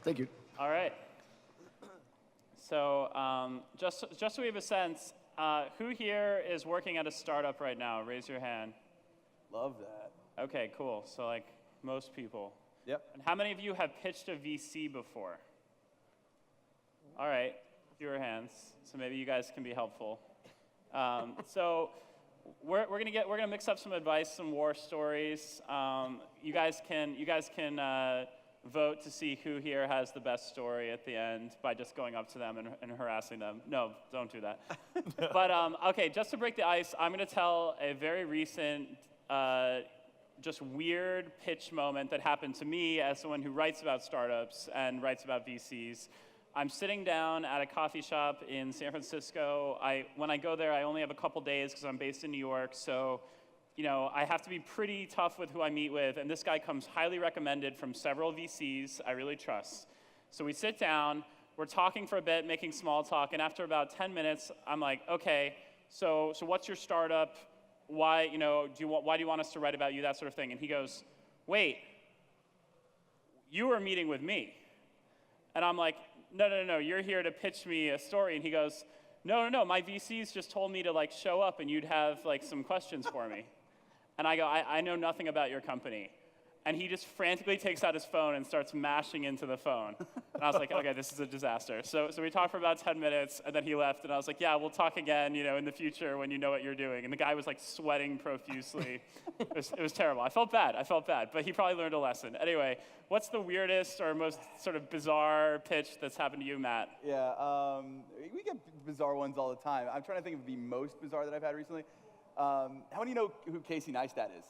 Thank you. All right. So just so we have a sense, who here is working at a startup right now? Raise your hand. Love that. Okay, cool. So like most people. Yep. And how many of you have pitched a VC before? All right, fewer hands. So maybe you guys can be helpful. So we're gonna mix up some advice, some war stories. You guys can vote to see who here has the best story at the end by just going up to them and harassing them. No, don't do that. But okay, just to break the ice, I'm gonna tell a very recent, just weird pitch moment that happened to me as someone who writes about startups and writes about VCs. I'm sitting down at a coffee shop in San Francisco. When I go there, I only have a couple days because I'm based in New York, so I have to be pretty tough with who I meet with, and this guy comes highly recommended from several VCs I really trust. So we sit down, we're talking for a bit, making small talk, and after about 10 minutes, I'm like, okay, so what's your startup? Why do you want us to write about you, that sort of thing? And he goes, wait, you were meeting with me. And I'm like, no, you're here to pitch me a story. And he goes, no, my VCs just told me to show up and you'd have some questions for me. And I go, I know nothing about your company. And he just frantically takes out his phone and starts mashing into the phone. And I was like, okay, this is a disaster. So we talked for about 10 minutes, and then he left, and I was like, yeah, we'll talk again, in the future when you know what you're doing. And the guy was sweating profusely. It was terrible. I felt bad, but he probably learned a lesson. Anyway, what's the weirdest or most sort of bizarre pitch that's happened to you, Matt? Yeah, we get bizarre ones all the time. I'm trying to think of the most bizarre that I've had recently. How many know who Casey Neistat is?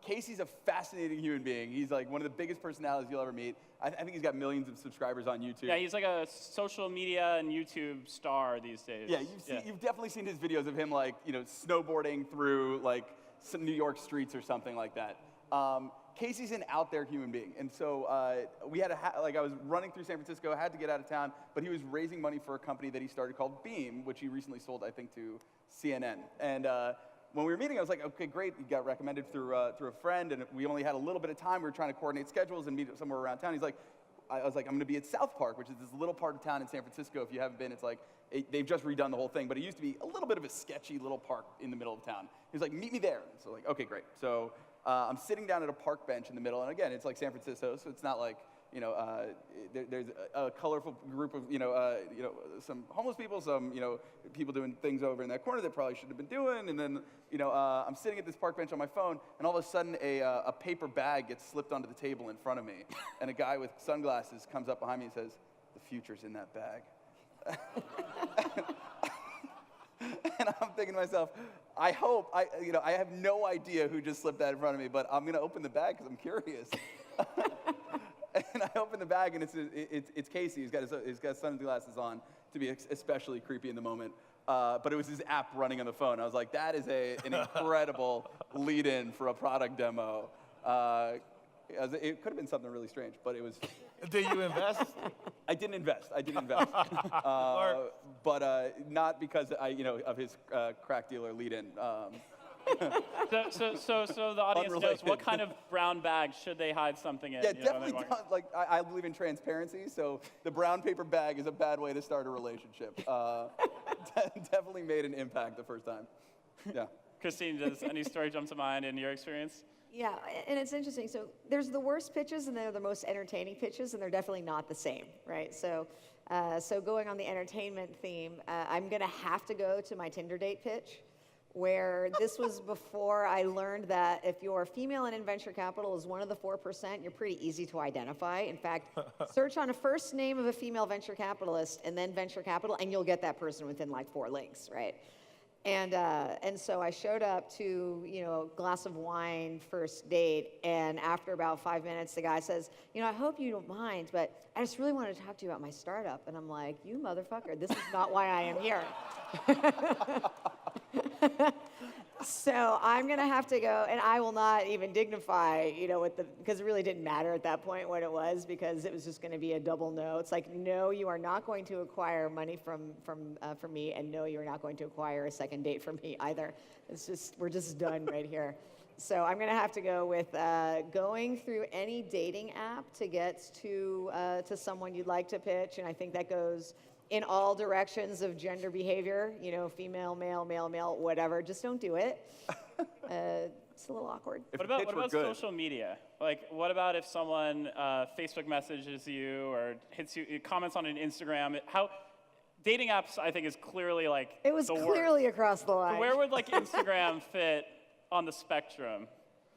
Casey's a fascinating human being. He's one of the biggest personalities you'll ever meet. I think he's got millions of subscribers on YouTube. Yeah, he's like a social media and YouTube star these days. Yeah, you've definitely seen his videos of him snowboarding through some New York streets or something like that. Casey's an out there human being, and so we had I was running through San Francisco, had to get out of town, but he was raising money for a company that he started called Beam, which he recently sold, I think, to CNN. And when we were meeting, I was like, okay, great. He got recommended through a friend, and we only had a little bit of time. We were trying to coordinate schedules and meet somewhere around town. I was like, I'm going to be at South Park, which is this little part of town in San Francisco. If you haven't been, they've just redone the whole thing, but it used to be a little bit of a sketchy little park in the middle of town. He was like, meet me there. So okay, great. So I'm sitting down at a park bench in the middle, and again, it's San Francisco, so it's not there's a colorful group of, some homeless people, some, people doing things over in that corner that probably shouldn't have been doing. And then, I'm sitting at this park bench on my phone, and all of a sudden a paper bag gets slipped onto the table in front of me. And a guy with sunglasses comes up behind me and says, "The future's in that bag." And I'm thinking to myself, I have no idea who just slipped that in front of me, but I'm going to open the bag because I'm curious. And I open the bag, and it's Casey. He's got sunglasses on to be especially creepy in the moment. But it was his app running on the phone. I was like, that is an incredible lead-in for a product demo. It could have been something really strange, but it was. Did you invest? I didn't invest. But not because of his crack dealer lead-in. So the audience knows what kind of brown bag should they hide something in. Yeah, definitely don't. I believe in transparency, so the brown paper bag is a bad way to start a relationship. Definitely made an impact the first time. Yeah. Christine, does any story jump to mind in your experience? Yeah, and it's interesting. So there's the worst pitches, and they're the most entertaining pitches, and they're definitely not the same, right? So going on the entertainment theme, I'm going to have to go to my Tinder date pitch, where this was before I learned that if you're female and in venture capital is one of the 4%, you're pretty easy to identify. In fact, search on a first name of a female venture capitalist and then venture capital, and you'll get that person within 4 links, right? And so I showed up to, a glass of wine, first date, and after about 5 minutes, the guy says, I hope you don't mind, but I just really want to talk to you about my startup. And I'm like, you motherfucker, this is not why I am here. So I'm going to have to go, and I will not even dignify, because it really didn't matter at that point what it was, because it was just going to be a double no. It's like, no, you are not going to acquire money from me, and no, you're not going to acquire a second date from me either. We're just done right here. So I'm going to have to go with going through any dating app to get to someone you'd like to pitch, and I think that goes in all directions of gender behavior, you know, female, male, male, male, whatever. Just don't do it. It's a little awkward. What about social media? Like, what about if someone Facebook messages you or hits you, comments on an Instagram? Dating apps, I think, is clearly like it was clearly across the line. Where would like Instagram fit on the spectrum?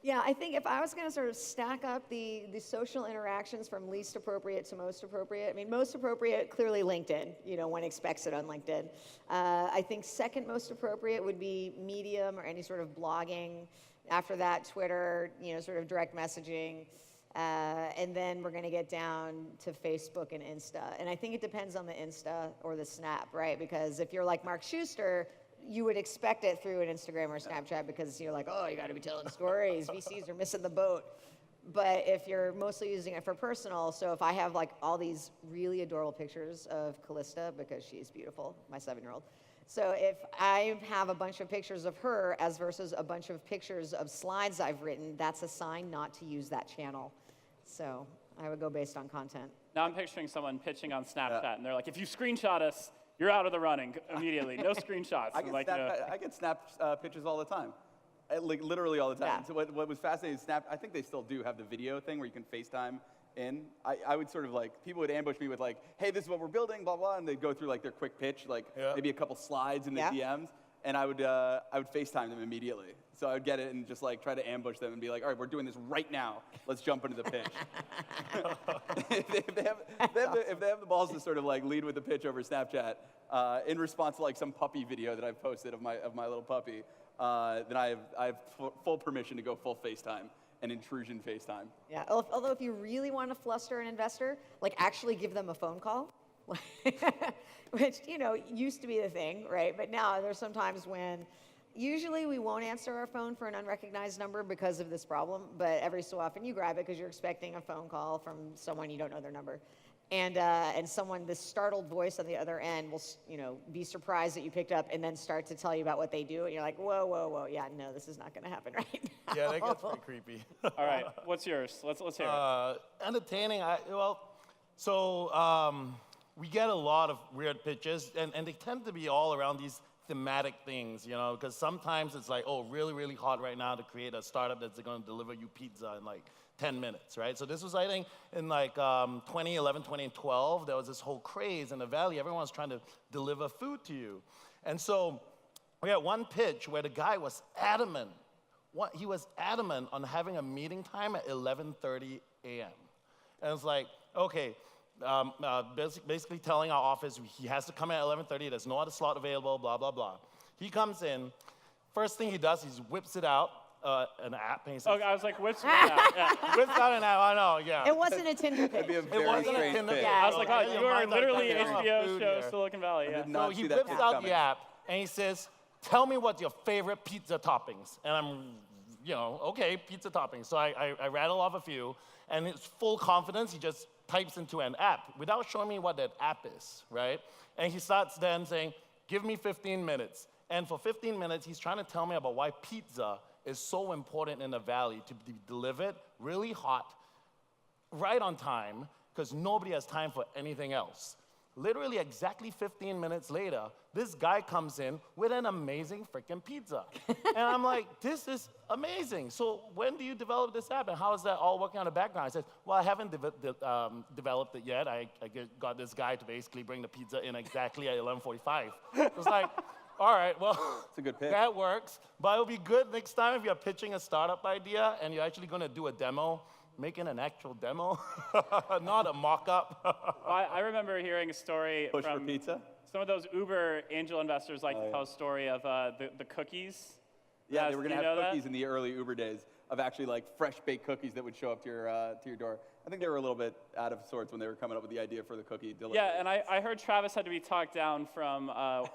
Yeah, I think if I was going to sort of stack up the social interactions from least appropriate to most appropriate, I mean, most appropriate, clearly LinkedIn. You know, one expects it on LinkedIn. I think second most appropriate would be Medium or any sort of blogging. After that, Twitter, you know, sort of direct messaging. And then we're going to get down to Facebook and Insta. And I think it depends on the Insta or the Snap, right? Because if you're like Mark Schuster, you would expect it through an Instagram or Snapchat because you're like, oh, you got to be telling stories. VCs are missing the boat. But if you're mostly using it for personal, so if I have like all these really adorable pictures of Callista because she's beautiful, my 7-year-old. So if I have a bunch of pictures of her as versus a bunch of pictures of slides I've written, that's a sign not to use that channel. So I would go based on content. Now I'm picturing someone pitching on Snapchat, and they're like, if you screenshot us, you're out of the running immediately. No screenshots. I get Snap pictures all the time. Like literally all the time. Yeah. So what was fascinating is Snap, I think they still do have the video thing where you can FaceTime in. I would sort of like, people would ambush me with like, hey, this is what we're building, blah, blah, and they'd go through like their quick pitch, like maybe a couple slides in the DMs, and I would FaceTime them immediately. So I would get it and just like try to ambush them and be like, all right, we're doing this right now. Let's jump into the pitch. if they have the balls to sort of like lead with the pitch over Snapchat, in response to like some puppy video that I've posted of my little puppy, then I have full permission to go full FaceTime and intrusion FaceTime. Yeah, although if you really want to fluster an investor, like actually give them a phone call, which, you know, used to be the thing, right? But now there's some times when usually we won't answer our phone for an unrecognized number because of this problem, but every so often you grab it because you're expecting a phone call from someone you don't know their number. And someone, this startled voice on the other end will, you know, be surprised that you picked up and then start to tell you about what they do. And you're like, whoa, whoa, whoa. Yeah, no, this is not going to happen right now. Yeah, that gets pretty creepy. All right, what's yours? Let's hear it. Entertaining, we get a lot of weird pitches, and they tend to be all around these thematic things, you know, because sometimes it's like, oh, really, really hot right now to create a startup that's going to deliver you pizza in like 10 minutes, right? So this was, I think, in like 2011, 2012, there was this whole craze in the Valley. Everyone was trying to deliver food to you. And so we had one pitch where the guy was adamant. He was adamant on having a meeting time at 11:30 a.m. And it's like, okay, basically telling our office he has to come at 11:30, there's no other slot available, blah, blah, blah. He comes in, first thing he does, he whips it out, an app, and he says, okay, I was like, whips out an app, I know, yeah. It wasn't a Tinder pitch. That'd be a very It wasn't a strange Tinder pitch. pitch. I was like, oh, Yeah, you are mind like literally that. HBO Food show here. Silicon Valley. Yeah. did not So he see that whips pitch out coming. the app, and he says, tell me what your favorite pizza toppings. And I'm, you know, okay, pizza toppings. So I rattle off a few, and it's full confidence, he just types into an app without showing me what that app is, right? And he starts then saying, give me 15 minutes. And for 15 minutes, he's trying to tell me about why pizza is so important in the Valley to be delivered really hot, right on time, because nobody has time for anything else. Literally exactly 15 minutes later, this guy comes in with an amazing freaking pizza. And I'm like, this is amazing. So when do you develop this app, and how is that all working on the background? I said, well, I haven't developed it yet. I got this guy to basically bring the pizza in exactly at 11:45. It was like, all right, well, It's a good pitch. that works. But it'll be good next time if you're pitching a startup idea and you're actually going to do a demo, making an actual demo, not a mock-up. I remember hearing a story Push for from pizza? some of those Uber angel investors like to tell a story of the cookies. Yeah, Yes, they were do going you to have know that? cookies in the early Uber days of actually like fresh baked cookies that would show up to your door. I think they were a little bit out of sorts when they were coming up with the idea for the cookie delivery. Yeah, and I heard Travis had to be talked down from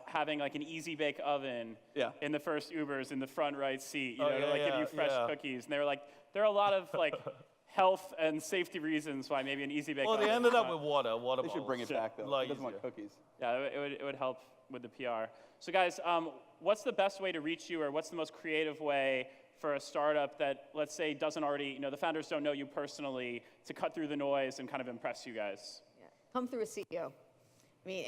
having like an easy bake oven in the first Ubers in the front right seat, you know, to like give you fresh cookies. And they were like, there are a lot of like health and safety reasons why maybe an easy bake Well, oven they is ended up not- with water They should bring it back though. A lot He doesn't want easier. cookies. Yeah, it would help with the PR. So guys, what's the best way to reach you, or what's the most creative way for a startup that, let's say, doesn't already, the founders don't know you personally, to cut through the noise and kind of impress you guys? Yeah. Come through a CEO. I mean,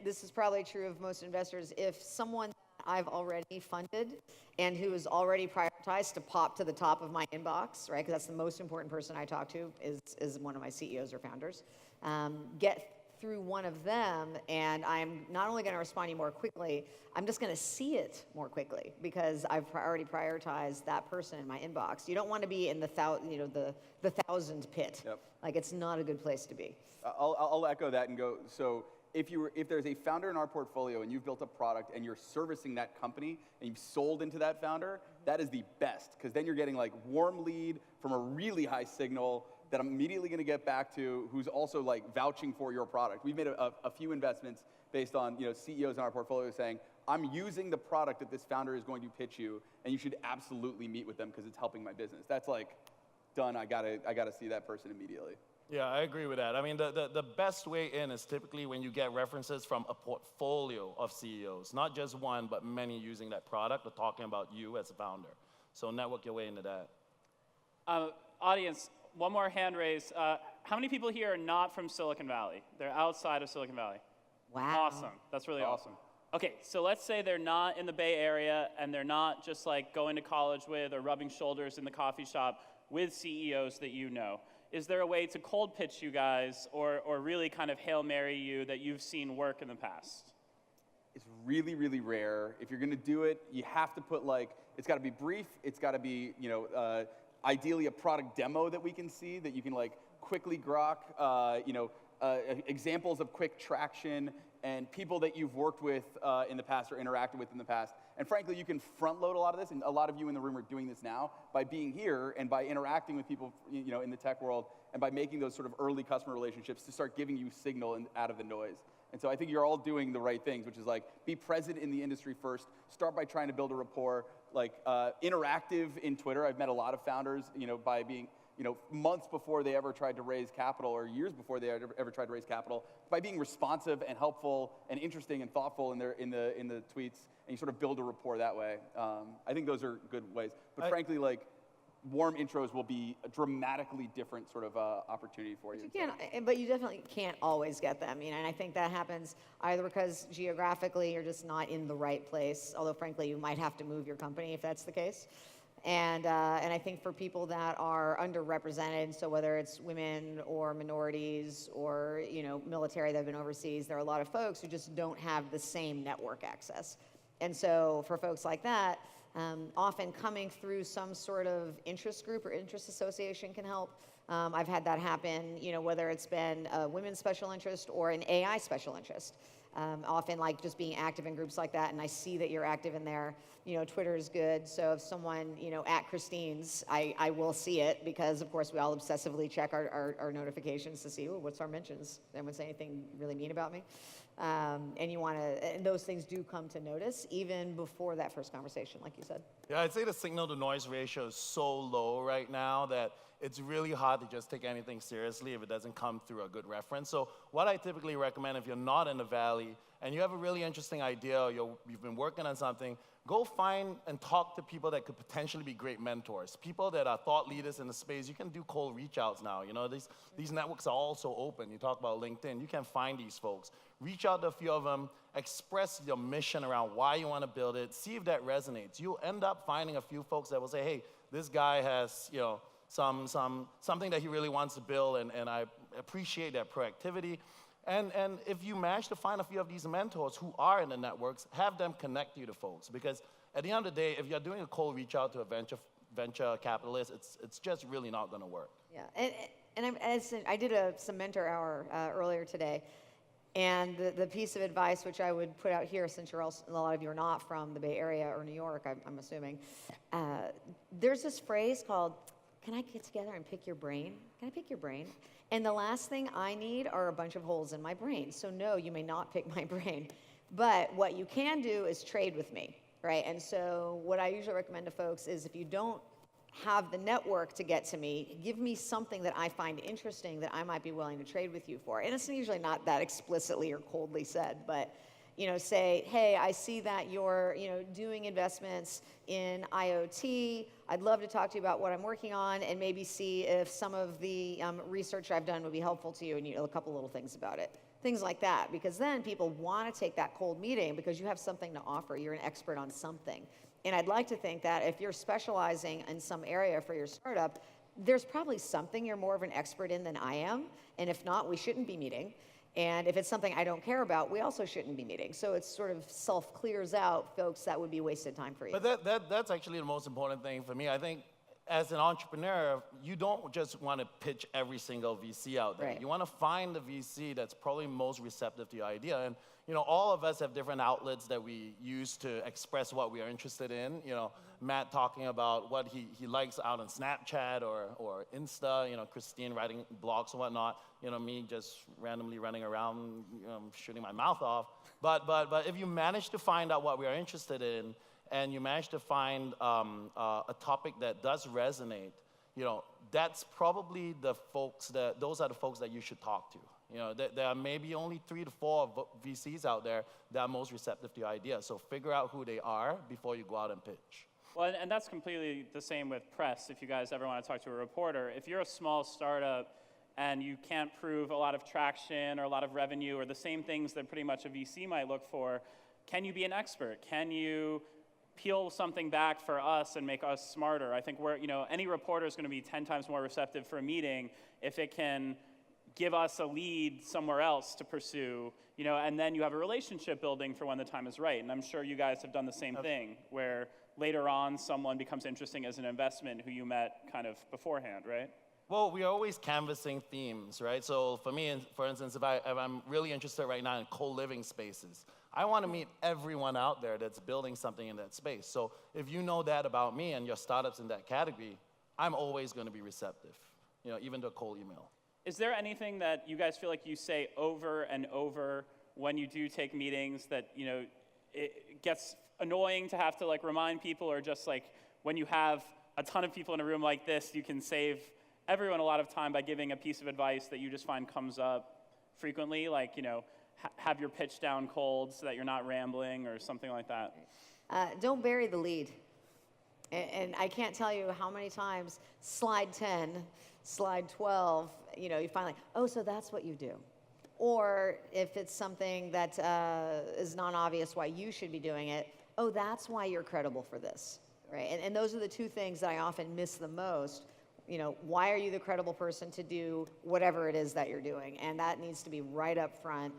this is probably true of most investors. If someone I've already funded and who is already prioritized to pop to the top of my inbox, right? Because that's the most important person I talk to is one of my CEOs or founders. Get through one of them, and I'm not only going to respond to you more quickly, I'm just going to see it more quickly because I've already prioritized that person in my inbox. You don't want to be in the thousand pit. Yep. Like, it's not a good place to be. I'll echo that and go, so if there's a founder in our portfolio and you've built a product and you're servicing that company and you've sold into that founder, that is the best, because then you're getting like warm lead from a really high signal that I'm immediately going to get back to, who's also like vouching for your product. We've made a few investments based on CEOs in our portfolio saying, I'm using the product that this founder is going to pitch you, and you should absolutely meet with them because it's helping my business. That's like done. I gotta see that person immediately. Yeah, I agree with that. I mean, the best way in is typically when you get references from a portfolio of CEOs, not just one, but many using that product or talking about you as a founder. So network your way into that. Audience, one more hand raise. How many people here are not from Silicon Valley? They're outside of Silicon Valley. Wow. Awesome. That's really awesome. Okay, so let's say they're not in the Bay Area and they're not just like going to college with or rubbing shoulders in the coffee shop with CEOs that you know. Is there a way to cold pitch you guys or really kind of Hail Mary you that you've seen work in the past? It's really, really rare. If you're going to do it, you have to put it's got to be brief. It's got to be, ideally a product demo that we can see that you can quickly grok, examples of quick traction and people that you've worked with in the past or interacted with in the past. And frankly, you can front load a lot of this, and a lot of you in the room are doing this now by being here and by interacting with people, in the tech world, and by making those sort of early customer relationships to start giving you signal out of the noise. And so I think you're all doing the right things, which is be present in the industry first. Start by trying to build a rapport. Interactive in Twitter. I've met a lot of founders, by being, months before they ever tried to raise capital or years before they ever tried to raise capital, by being responsive and helpful and interesting and thoughtful in the tweets, and you sort of build a rapport that way. I think those are good ways. But frankly, warm intros will be a dramatically different sort of opportunity for you. But you definitely can't always get them, and I think that happens either because geographically you're just not in the right place, although frankly you might have to move your company if that's the case. And I think for people that are underrepresented, so whether it's women or minorities or military that have been overseas, there are a lot of folks who just don't have the same network access. And so for folks like that, often coming through some sort of interest group or interest association can help. I've had that happen, whether it's been a women's special interest or an AI special interest. Often just being active in groups like that, and I see that you're active in there. Twitter is good, so if someone, at Christine's, I will see it because, of course, we all obsessively check our notifications to see, what's our mentions? Did anyone say anything really mean about me? And those things do come to notice even before that first conversation, like you said. Yeah, I'd say the signal to noise ratio is so low right now that it's really hard to just take anything seriously if it doesn't come through a good reference. So what I typically recommend if you're not in the Valley and you have a really interesting idea or you've been working on something, go find and talk to people that could potentially be great mentors, people that are thought leaders in the space. You can do cold reach outs now. These networks are all so open. You talk about LinkedIn. You can find these folks. Reach out to a few of them. Express your mission around why you want to build it. See if that resonates. You'll end up finding a few folks that will say, hey, this guy has, something that he really wants to build, and I appreciate that proactivity. And if you manage to find a few of these mentors who are in the networks, have them connect you to folks. Because at the end of the day, if you're doing a cold reach out to a venture capitalist, it's just really not going to work. Yeah, and I did some mentor hour earlier today. And the piece of advice which I would put out here, since a lot of you are not from the Bay Area or New York, I'm assuming, there's this phrase called, can I get together and pick your brain? Can I pick your brain? And the last thing I need are a bunch of holes in my brain. So no, you may not pick my brain. But what you can do is trade with me, right? And so what I usually recommend to folks is if you don't have the network to get to me, give me something that I find interesting that I might be willing to trade with you for. And it's usually not that explicitly or coldly said, but say, hey, I see that you're doing investments in IoT I'd love to talk to you about what I'm working on and maybe see if some of the research I've done would be helpful to you and a couple little things about it. Things like that, because then people want to take that cold meeting because you have something to offer. You're an expert on something. And I'd like to think that if you're specializing in some area for your startup, there's probably something you're more of an expert in than I am. And if not, we shouldn't be meeting. And if it's something I don't care about, we also shouldn't be meeting. So it sort of self-clears out folks that would be wasted time for you. But that's actually the most important thing for me. I think as an entrepreneur, you don't just want to pitch every single VC out there. Right. You want to find the VC that's probably most receptive to your idea. And all of us have different outlets that we use to express what we are interested in. Matt talking about what he likes out on Snapchat or Insta. Christine writing blogs and whatnot. Me just randomly running around, shooting my mouth off. But if you manage to find out what we are interested in, and you manage to find a topic that does resonate, that's probably those are the folks that you should talk to. There are maybe only 3 to 4 VCs out there that are most receptive to your idea. So figure out who they are before you go out and pitch. Well, and that's completely the same with press. If you guys ever want to talk to a reporter, if you're a small startup and you can't prove a lot of traction or a lot of revenue or the same things that pretty much a VC might look for, can you be an expert? Can you peel something back for us and make us smarter? I think any reporter is going to be 10 times more receptive for a meeting if it can give us a lead somewhere else to pursue, and then you have a relationship building for when the time is right. And I'm sure you guys have done the same thing, where later on someone becomes interesting as an investment who you met kind of beforehand, right? Well, we are always canvassing themes, right? So for me, for instance, if I'm really interested right now in co-living spaces, I want to meet everyone out there that's building something in that space. So if you know that about me and your startup's in that category, I'm always going to be receptive, even to a cold email. Is there anything that you guys feel like you say over and over when you do take meetings that, it gets annoying to have to remind people, or just when you have a ton of people in a room like this, you can save everyone a lot of time by giving a piece of advice that you just find comes up frequently, have your pitch down cold so that you're not rambling or something like that? Don't bury the lead. And I can't tell you how many times slide 10, slide 12, you finally, oh, so that's what you do. Or if it's something that is non-obvious why you should be doing it, oh, that's why you're credible for this, right? And those are the two things that I often miss the most. Why are you the credible person to do whatever it is that you're doing? And that needs to be right up front,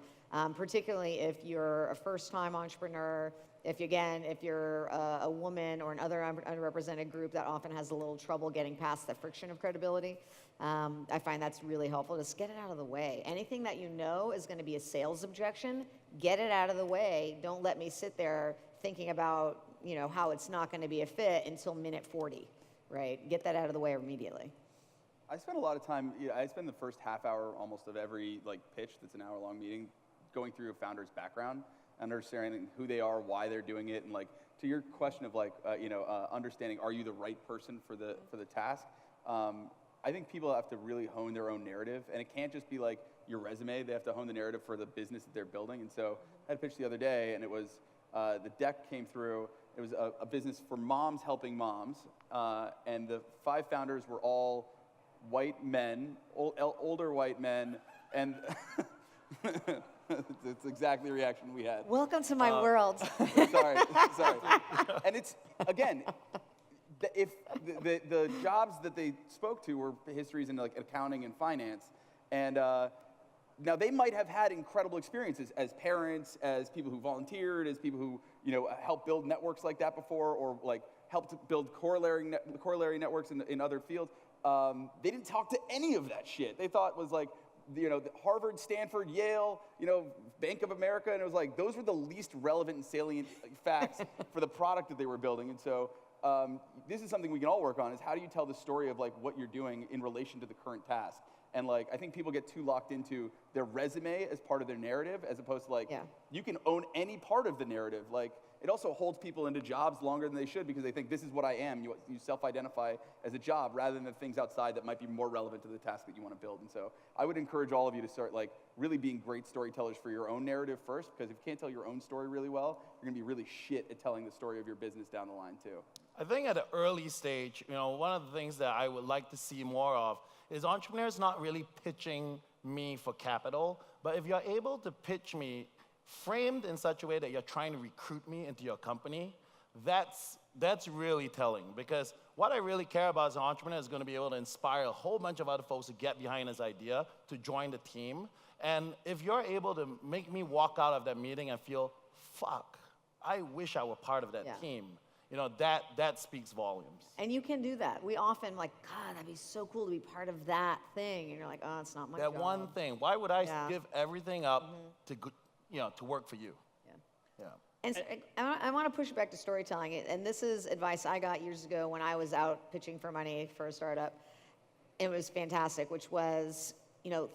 particularly if you're a first-time entrepreneur, if you're a woman or another underrepresented group that often has a little trouble getting past the friction of credibility. I find that's really helpful. Just get it out of the way. Anything that you know is going to be a sales objection, get it out of the way. Don't let me sit there thinking about how it's not going to be a fit until minute 40. Right? Get that out of the way immediately. I spend a lot of time, I spend the first half hour almost of every pitch that's an hour-long meeting going through a founder's background, understanding who they are, why they're doing it, and to your question of understanding, are you the right person for the task? I think people have to really hone their own narrative, and it can't just be your resume. They have to hone the narrative for the business that they're building. And so I had a pitch the other day, and it was the deck came through. It was a business for moms helping moms, and the 5 founders were all white men, older white men, and it's exactly the reaction we had. Welcome to my world. Sorry. And it's, again, if the jobs that they spoke to were histories in accounting and finance, and now they might have had incredible experiences as parents, as people who volunteered, as people who helped build networks like that before, or helped build corollary networks in other fields. They didn't talk to any of that shit. They thought it was Harvard, Stanford, Yale, Bank of America, and it was those were the least relevant and salient facts for the product that they were building. And so this is something we can all work on, is how do you tell the story of what you're doing in relation to the current task? And I think people get too locked into their resume as part of their narrative, as opposed to you can own any part of the narrative. It also holds people into jobs longer than they should, because they think this is what I am. You self-identify as a job rather than the things outside that might be more relevant to the task that you want to build. And so I would encourage all of you to start really being great storytellers for your own narrative first, because if you can't tell your own story really well, you're going to be really shit at telling the story of your business down the line too. I think at an early stage, one of the things that I would like to see more of is entrepreneurs not really pitching me for capital, but if you're able to pitch me framed in such a way that you're trying to recruit me into your company, that's really telling, because what I really care about as an entrepreneur is going to be able to inspire a whole bunch of other folks to get behind this idea, to join the team. And if you're able to make me walk out of that meeting and feel, fuck, I wish I were part of that team, that speaks volumes. And you can do that. We often God, that'd be so cool to be part of that thing. And you're like, oh, it's not my job. That one thing. Why would I give everything up to work for you? Yeah. And so I want to push back to storytelling. And this is advice I got years ago when I was out pitching for money for a startup. It was fantastic, which was,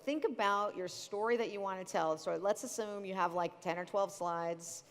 think about your story that you want to tell. So let's assume you have 10 or 12 slides.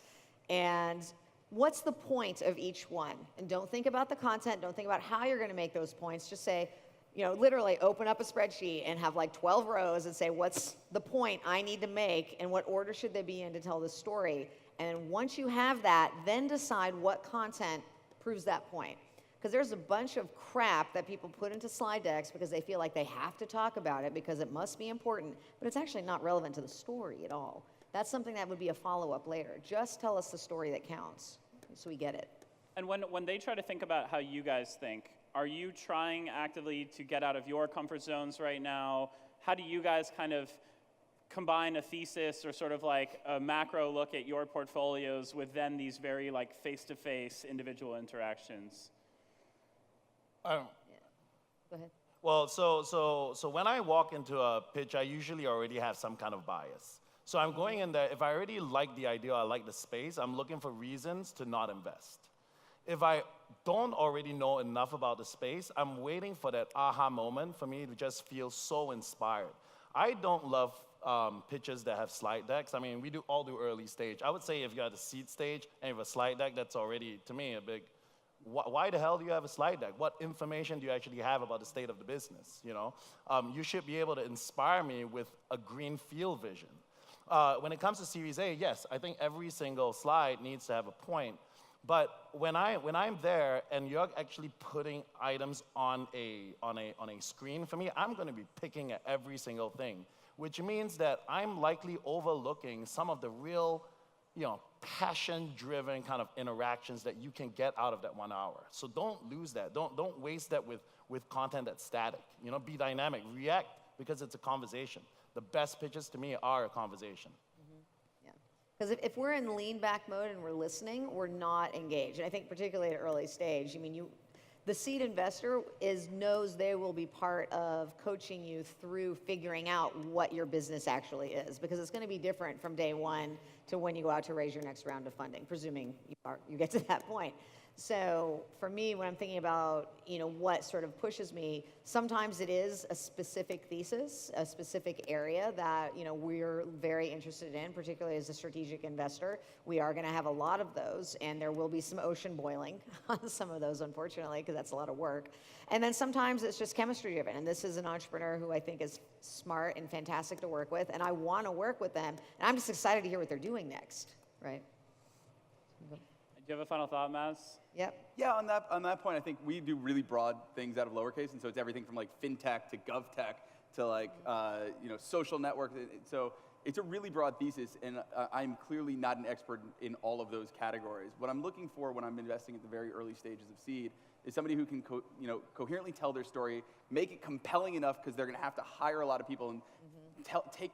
And what's the point of each one? And don't think about the content. Don't think about how you're going to make those points. Just say, literally open up a spreadsheet and have 12 rows and say, what's the point I need to make and what order should they be in to tell the story? And once you have that, then decide what content proves that point. Because there's a bunch of crap that people put into slide decks because they feel like they have to talk about it because it must be important, but it's actually not relevant to the story at all. That's something that would be a follow-up later. Just tell us the story that counts so we get it. And when they try to think about how you guys think, are you trying actively to get out of your comfort zones right now? How do you guys kind of combine a thesis or sort of a macro look at your portfolios with then these very face-to-face individual interactions? Go ahead. Well, so when I walk into a pitch, I usually already have some kind of bias. So I'm going in there, if I already like the idea, I like the space, I'm looking for reasons to not invest. If I don't already know enough about the space, I'm waiting for that aha moment for me to just feel so inspired. I don't love pitches that have slide decks. I mean, we all do early stage. I would say if you're at the seed stage and you have a slide deck, that's already, to me, a big, why the hell do you have a slide deck? What information do you actually have about the state of the business, You should be able to inspire me with a green field vision. When it comes to Series A, yes, I think every single slide needs to have a point. But when I'm there and you're actually putting items on a screen for me, I'm going to be picking at every single thing, which means that I'm likely overlooking some of the real, passion-driven kind of interactions that you can get out of that 1 hour. So don't lose that. Don't waste that with content that's static. Be dynamic, react, because it's a conversation. The best pitches to me are a conversation. Because if we're in lean back mode and we're listening, we're not engaged. And I think particularly at early stage, the seed investor knows they will be part of coaching you through figuring out what your business actually is, because it's going to be different from day one to when you go out to raise your next round of funding, presuming you get to that point. So for me, when I'm thinking about, what sort of pushes me, sometimes it is a specific thesis, a specific area that, we're very interested in, particularly as a strategic investor. We are going to have a lot of those, and there will be some ocean boiling on some of those, unfortunately, because that's a lot of work. And then sometimes it's just chemistry driven, and this is an entrepreneur who I think is smart and fantastic to work with, and I want to work with them, and I'm just excited to hear what they're doing next, right? Do you have a final thought, Maz? Yep. Yeah, on that point, I think we do really broad things out of Lowercase, and so it's everything from fintech to govtech to social network. So it's a really broad thesis, and I'm clearly not an expert in all of those categories. What I'm looking for when I'm investing at the very early stages of seed is somebody who can coherently tell their story, make it compelling enough because they're going to have to hire a lot of people and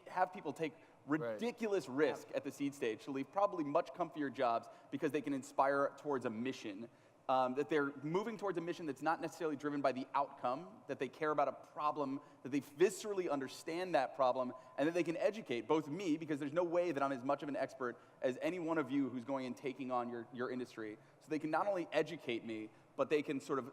have people take ridiculous risk at the seed stage to leave probably much comfier jobs because they can inspire towards a mission, that they're moving towards a mission that's not necessarily driven by the outcome, that they care about a problem, that they viscerally understand that problem, and that they can educate both me, because there's no way that I'm as much of an expert as any one of you who's going and taking on your industry. So they can not only educate me, but they can sort of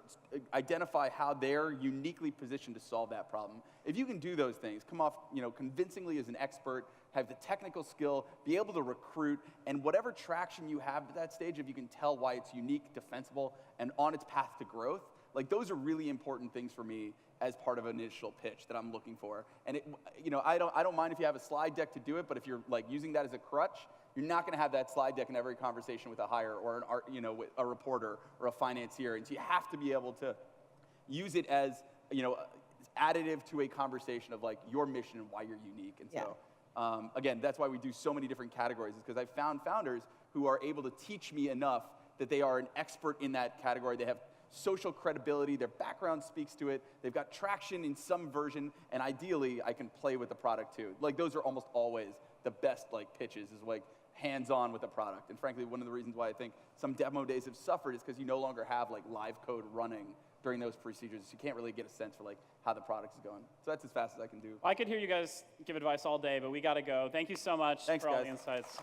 identify how they're uniquely positioned to solve that problem. If you can do those things, come off convincingly as an expert, have the technical skill, be able to recruit, and whatever traction you have at that stage, if you can tell why it's unique, defensible, and on its path to growth, those are really important things for me as part of an initial pitch that I'm looking for. And I don't mind if you have a slide deck to do it, but if you're like using that as a crutch, you're not going to have that slide deck in every conversation with a hire or with a reporter or a financier. And so you have to be able to use it as additive to a conversation of like your mission and why you're unique. And so again, that's why we do so many different categories, is because I've found founders who are able to teach me enough that they are an expert in that category. They have social credibility, their background speaks to it, they've got traction in some version, and ideally, I can play with the product too. Like, those are almost always the best pitches, is like hands-on with the product. And frankly, one of the reasons why I think some demo days have suffered is because you no longer have live code running during those procedures. You can't really get a sense for how the product is going. So that's as fast as I can do. I could hear you guys give advice all day, but we got to go. Thank you so much Thanks, for all guys. the insights.